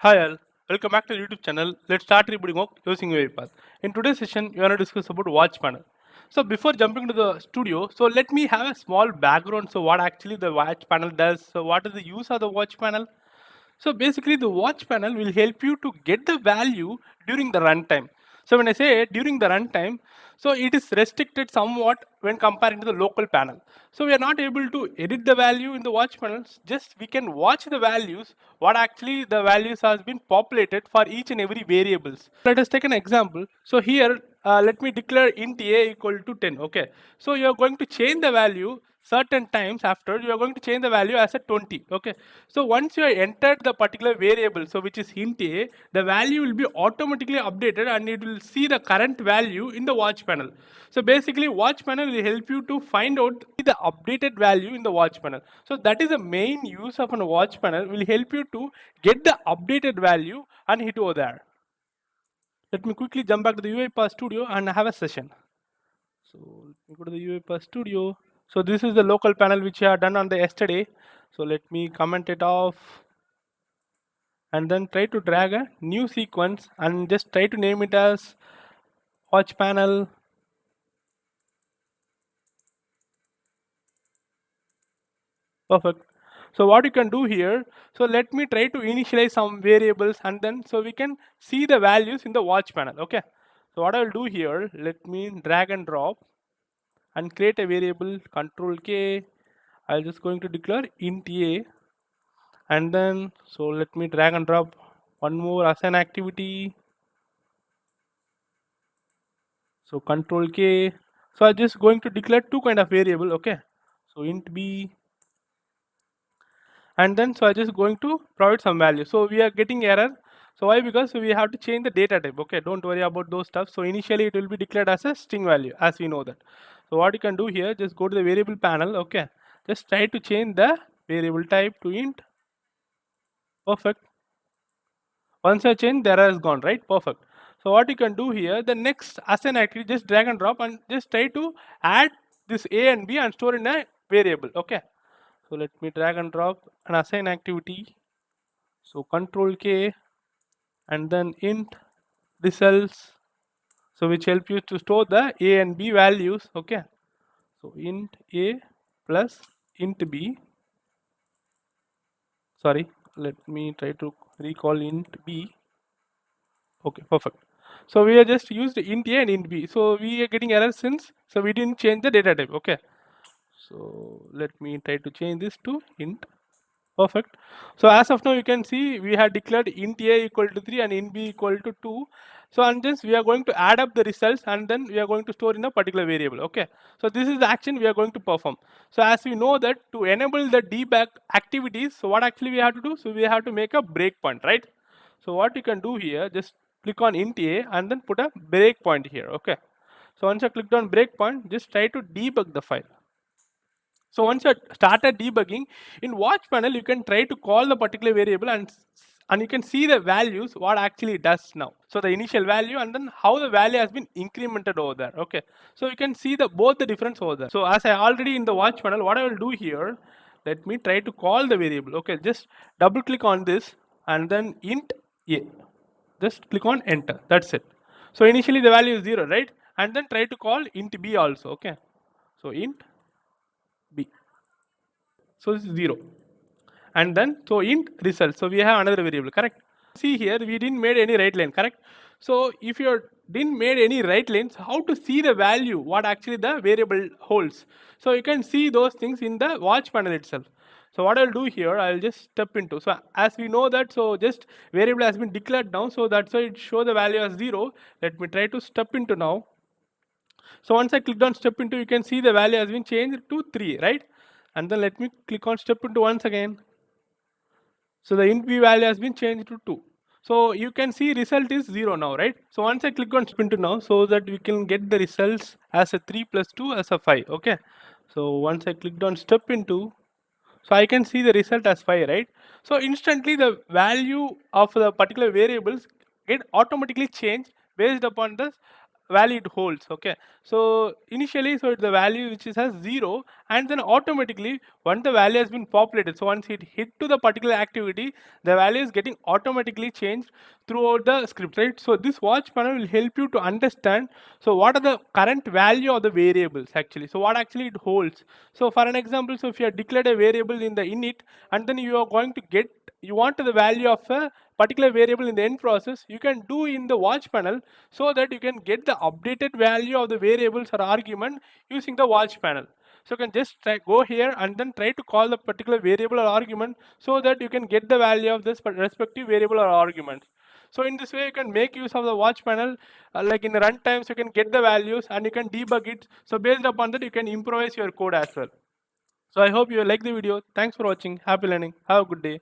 Hi all, welcome back to the YouTube channel. Let's start rebooting work using UiPath. In today's session, we are going to discuss about watch panel. So before jumping to the studio, so let me have a small background. So what actually the watch panel does. So what is the use of the watch panel? So basically, the watch panel will help you to get the value during the runtime. So when I say during the runtime, so it is restricted somewhat when comparing to the local panel. So we are not able to edit the value in the watch panels. Just we can watch the values. What actually the values has been populated for each and every variables. Let us take an example. So here, let me declare int a equal to 10. Okay. So you are going to change the value certain times after you are going to change the value as a 20. Okay, so once you have entered the particular variable, so which is int a, the value will be automatically updated and it will see the current value in the watch panel. So basically watch panel will help you to find out the updated value in the watch panel. So that is the main use of a watch panel, will help you to get the updated value and hit over there. Let me quickly jump back to the UiPath studio and have a session. So let me go to the UiPath Studio. So this is the local panel which I have done on the yesterday. So let me comment it off and then try to drag a new sequence and just try to name it as watch panel. Perfect. So what you can do here, so let me try to initialize some variables and then so we can see the values in the watch panel. Okay. So what I will do here, let me drag and drop and create a variable control K. I'll just going to declare int a. And then so let me drag and drop one more assign activity. So control K. So I'm just going to declare two kind of variable. Okay, so int b, and then so I just going to provide some value. So we are getting error. So why? Because we have to change the data type. Okay, don't worry about those stuff. So initially it will be declared as a string value, as we know that. So what you can do here, just go to the variable panel. Okay, just try to change the variable type to int. Perfect. Once I change, the error is gone, right? Perfect. So what you can do here, the next assign activity, just drag and drop and just try to add this A and B and store in a variable. Okay. So let me drag and drop an assign activity. So control K and then int results. So which help you to store the A and B values. Okay. So int A plus int B. Sorry, let me try to recall int B. Okay, perfect. So we are just used int a and int b. So we are getting error since so we didn't change the data type. Okay. So let me try to change this to int. Perfect. So as of now you can see we have declared int a equal to 3 and int b equal to 2. So and this we are going to add up the results and then we are going to store in a particular variable. Okay. So this is the action we are going to perform. So as we know that to enable the debug activities, so what actually we have to do? So we have to make a breakpoint, right? So what you can do here, just click on int a and then put a breakpoint here. Okay. So once you clicked on breakpoint, just try to debug the file. So once you started debugging, in watch panel you can try to call the particular variable and you can see the values what actually it does now. So the initial value and then how the value has been incremented over there. Okay. So you can see the both the difference over there. So as I already in the watch panel, what I will do here, let me try to call the variable. Okay, just double click on this and then int a. Just click on enter. That's it. So initially the value is 0, right? And then try to call int b also. Okay. So int b. So this is 0. And then so int result. So we have another variable, correct? See here we didn't made any right line, correct? So if you didn't made any right lines, how to see the value what actually the variable holds? So you can see those things in the watch panel itself. So what I'll do here, I'll just step into. So as we know that, so just variable has been declared now, so that's why it show the value as 0. Let me try to step into now. So once I clicked on step into, you can see the value has been changed to 3, right? And then let me click on step into once again. So the int b value has been changed to 2. So you can see result is 0 now, right? So once I click on step into now, so that we can get the results as a 3 plus 2 as a 5, okay? So once I clicked on step into, so I can see the result as 5, right? So instantly the value of the particular variables get automatically changed based upon the value it holds. Okay, so initially, so the value which is has 0, and then automatically once the value has been populated, so once it hit to the particular activity, the value is getting automatically changed throughout the script, right? So this watch panel will help you to understand, so what are the current value of the variables actually, so what actually it holds. So for an example, so if you have declared a variable in the init, and then you are going to get, you want the value of a particular variable in the end process, you can do in the watch panel, so that you can get the updated value of the variables or argument using the watch panel. So you can just go here and then try to call the particular variable or argument, so that you can get the value of this respective variable or argument. So in this way, you can make use of the watch panel, like in the runtimes, you can get the values and you can debug it. So based upon that, you can improvise your code as well. So I hope you like the video. Thanks for watching. Happy learning. Have a good day.